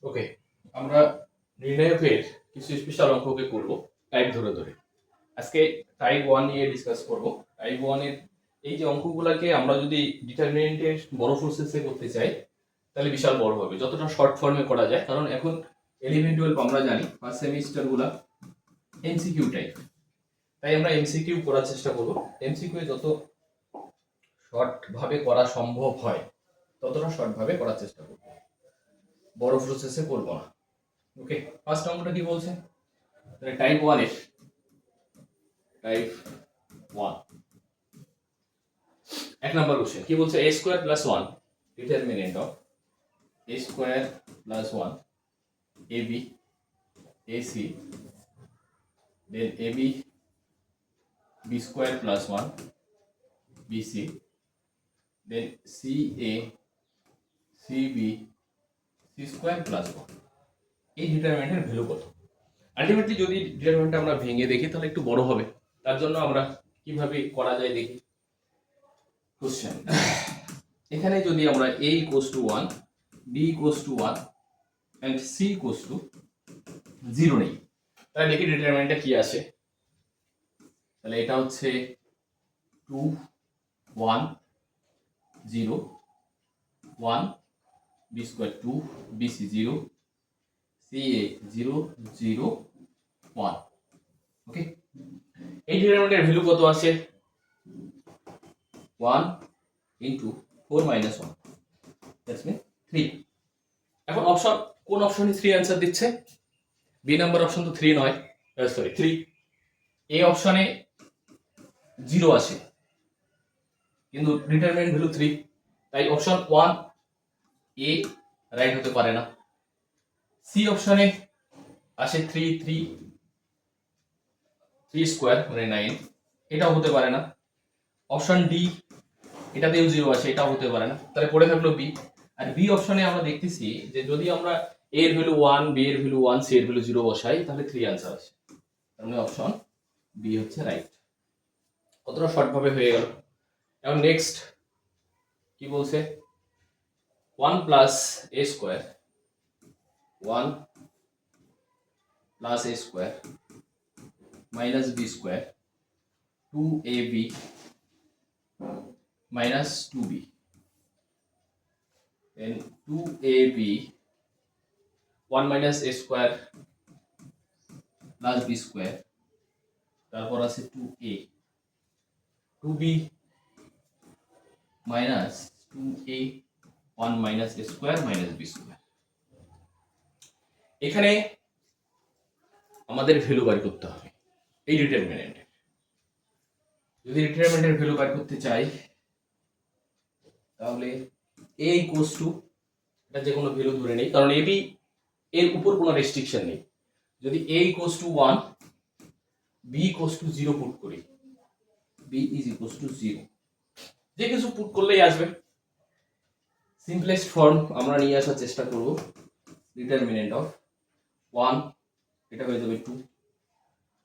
ওকে, আমরা নির্ণায়কের কিছু স্পেশাল অঙ্ককে করব টাইপ ধরে ধরে। আজকে টাইপ 1 নিয়ে ডিসকাস করব। টাইপ 1 এর এই যে অঙ্কগুলোকে আমরা যদি ডিটারমিনেন্টের বড় প্রসেসে করতে চাই তাহলে বিশাল বড় হবে, যতটা শর্ট ফর্মে করা যায়। কারণ এখন 11 12 আমরা জানি ফার্স্ট সেমিস্টারগুলো এমসিকিউ টাইপ, তাই আমরা এমসিকিউ করার চেষ্টা করব। এমসিকিউ যত শর্ট ভাবে করা সম্ভব হয় ততটা শর্ট ভাবে করার চেষ্টা করব, বড় প্রসেসে করব না। ওকে, ফার্স্ট অঙ্কটা কি বলছে? টাইপ 1 এর টাইপ 1 এক নাম্বার কোশ্চেন কি বলছে? a square plus 1 determinant of a square plus 1 ab ac then ab b square plus 1 bc then ca cb c square plus 1। এই ডিটারমিনেন্টের ভ্যালু কত? আলটিমেটলি যদি ডিটারমিনেন্টটা আমরা ভেঙে দেখি তাহলে একটু বড় হবে। তার জন্য আমরা কিভাবে করা যায় দেখি। কোশ্চেন, এখানে যদি আমরা a equals to 1 b equals to 1 and c equals to 0 নেই, তাহলে দেখি ডিটারমিনেন্টটা কি আসে। তাহলে এটা হচ্ছে 2 1 0 1 b স্কয়ার 2 bc 0 ca 0 0 1। ওকে, এই ডিটারমিনেন্টের ভ্যালু কত আসে? 1 into 4 minus 1, that's mean 3। এখন অপশন, কোন অপশনে 3 অ্যান্সার দিচ্ছে? বি নাম্বার অপশন তো 3 নয়, সরি 3। এই অপশনে 0 আসে কিন্তু ডিটারমিনেন্ট ভ্যালু 3, তাই অপশন 1 এ রাইট হতে পারে না। সি অপশনে আসে 3 3 3 স্কয়ার মানে 9, এটাও হতে পারে না। অপশন ডি, এটাতেও 0 আসে, এটাও হতে পারে না। তাহলে পড়ে থাকলো বি। আর বি অপশনে আমরা দেখতেছি যে যদি আমরা এ এর ভ্যালু 1 বি এর ভ্যালু 1 সি এর ভ্যালু 0 বসাই তাহলে 3 আনসার আসে। তার মানে অপশন বি হচ্ছে রাইট। কতটা শর্ট ভাবে হয়ে গেল। এখন নেক্সট কি বলছে? 1 plus A square 1 plus A square minus B square 2ab minus 2b then 2ab 1 minus a square plus b square, তারপর আছে 2a 2b minus 2a 1 minus a square minus b square. এখানে আমাদের value বার করতে হবে এই ডিটারমিনেন্টের। যদি ডিটারমিনেন্টের value বার করতে চাই তাহলে a ইকুয়ালস টু, এটা যে কোনো ভ্যালু ধরে নেই কারণ ab এর উপর কোনো রেস্ট্রিকশন নেই। যদি a equals to 1 b equals to 0 put করি, b ইজ ইকুয়ালস টু 0, যে কিছু পুট করলেই আসবে। সিম্পলেস্ট ফর্ম আমরা নিয়ে আসার চেষ্টা করব। ডিটারমিনেন্ট অফ 1, এটা হয়ে যাবে 2,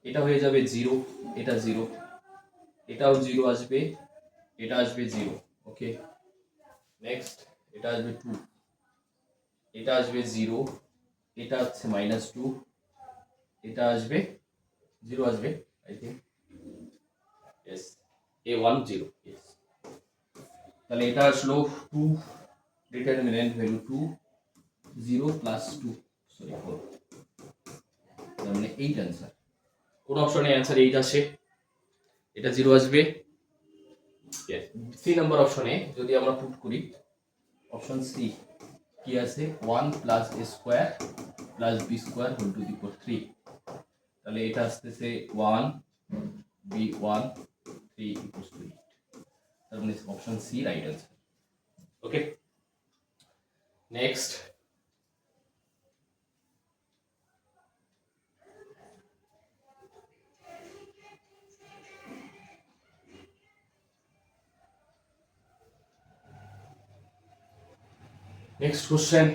এটা হয়ে যাবে 0, এটা 0, এটাও 0 আসবে, এটা আসবে 0। ওকে, নেক্সট এটা আসবে 2, এটা আসবে 0, এটা হচ্ছে -2, এটা আসবে 0 আসবে I think, yes a1 0, yes. তাহলে এটা আসলো 2, ডিটারমিনেন্ট ভ্যালু 2 0 প্লাস 2 সরি 4, তার মানে 8 आंसर। কোন অপশনে आंसर 8 আসে? এটা 0 আসবে। यस, সি নাম্বার অপশনে যদি আমরা পুট করি অপশন সি কি আছে? 1 plus a square plus b square whole to the power 3, তাহলে এটা আসতেছে 1 b1 3 ইকুয়ালস টু 8, তার মানে option C right answer. Okay, next next question,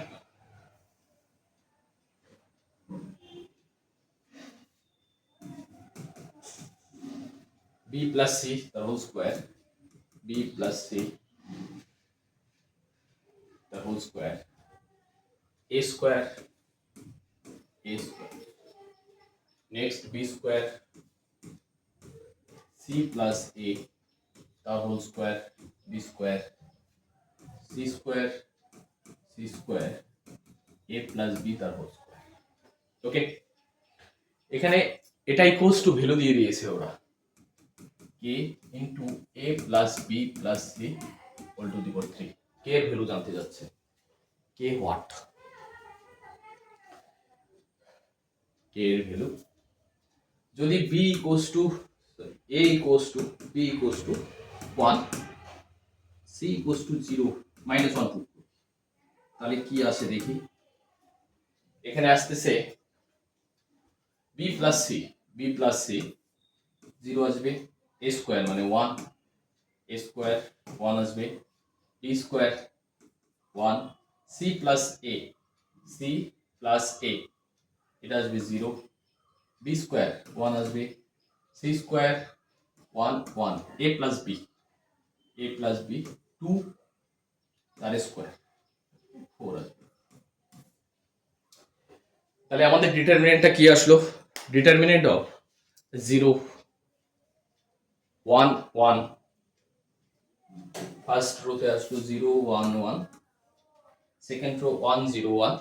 b plus c the whole square, b plus c the whole square, a square a square. Next b square c plus a the whole square, b square c square a plus b তার whole square. Okay, এখানে এটা equals to value দিয়ে দিয়েছে ওরা k into a plus b plus c whole to the power 3। k এর value জানতে যাচ্ছে, k what, k এর ভ্যালু যদি b equals to a equals to b equals to 1 c equals to 0 minus 1 put করি, তাহলে কি আসে দেখি। এখানে আসতেছে b প্লাস c 0 আসবে, a স্কয়ার মানে 1, a স্কয়ার 1 আসবে, b square 1, c plus a এটা আসবে 0, b স্কয়ার 1 আসবে, c square 1 1, a plus b 2 তার স্কয়ার 4 আসবে। তাহলে আমাদের ডিটারমিনেন্টটা কি আসলো, ডিটারমিনেন্ট অফ 0 1 1, ফার্স্ট রোতে আসলো 0 1 1, সেকেন্ড রো 1 0 1,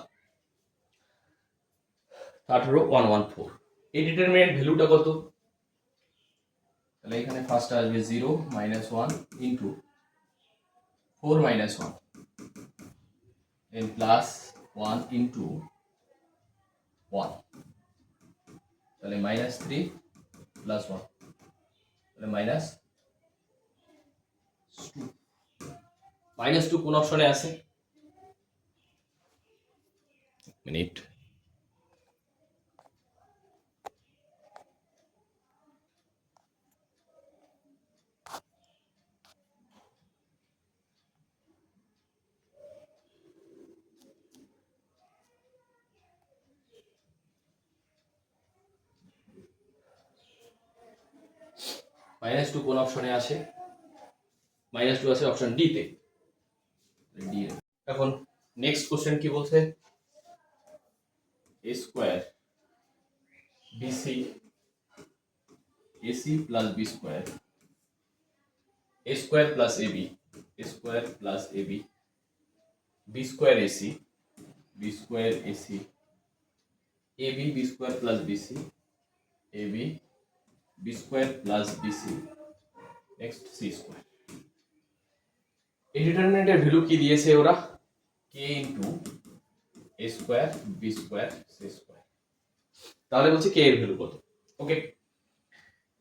থার্ড রো 1 1 4। এই ডিটারমিনেন্ট ভ্যালুটা কত, তাহলে এখানে ফার্স্ট আসবে 0 minus 1 into 4 minus 1 N plus 1 into 1, তাহলে মাইনাস 3 প্লাস 1, তাহলে মাইনাস 2। মাইনাস 2 কোন অপশনে আছে, মিনিট, মাইনাস 2 কোন অপশনে আসে, মাইনাস 2 আছে অপশন ডি তে, ডি। এখন নেক্সট কোশ্চেন কি বলছে, a square bc ac plus b square a square plus ab b square ac b square ac ab b square plus bc ab b square plus bc next c square. এই ডিটারমিনেন্টের value কি দিয়েছে ওরা, k into a square b square c square. তাহলে বলছে k এর value কত। ওকে,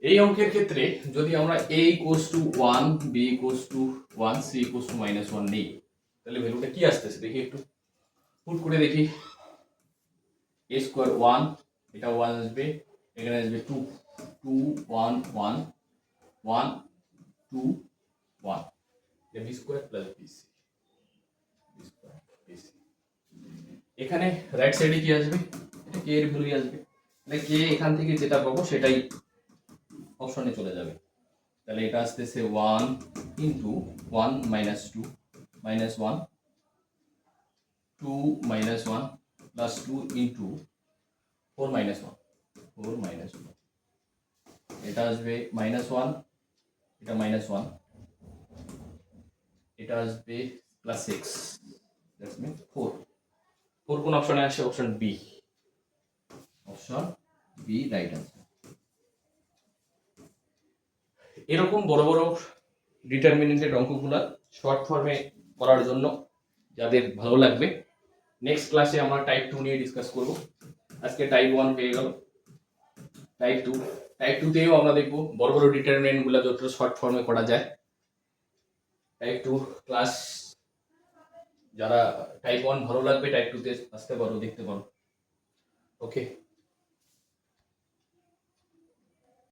এই অঙ্কের ক্ষেত্রে যদি আমরা a equals to 1 b equals to 1 c equals to -1 নেই, তাহলে ভ্যালুটা কি আসতেছে দেখি, একটু পুট করে দেখি। a স্কয়ার 1, এটা 1 আসবে, এখানে আসবে 2 2 1 1 1 2 1, এটা b স্কয়ার প্লাস bc এখানে রাইট সাইডে কি আসবে, এটা k এর ভ্যালুই আসবে, তাহলে k এখান থেকে যেটা পাবো সেটাই অপশনে চলে যাবে। তাহলে এটা আসতেছে 1 into 1 minus 2 minus 1 2 minus 1 plus 2 into 4 minus 1 4 minus 1, এটা আসবে মাইনাস 1, এটা মাইনাস 1, এটা আসবে প্লাস 6, দ্যাটস মিন 4 4 কোন অপশনে আসে, অপশন বি রাইট আনসার। এরকম বড় বড় ডিটারমিনেন্টের অঙ্কগুলা শর্ট ফর্মে করার জন্য যাদের ভালো লাগবে, নেক্সট ক্লাসে আমরা টাইপ 2 নিয়ে ডিসকাস করব। আজকে টাইপ 1 পেয়ে গেল, টাইপ 2 তেও আমরা দেখব বড় বড় ডিটারমিনেন্টগুলো যতটা শর্ট ফর্মে করা যায়। টাইপ 2 ক্লাস যারা টাইপ 1 ভালো লাগবে টাইপ 2 তে আসতে পারো, দেখতে পারো। ওকে।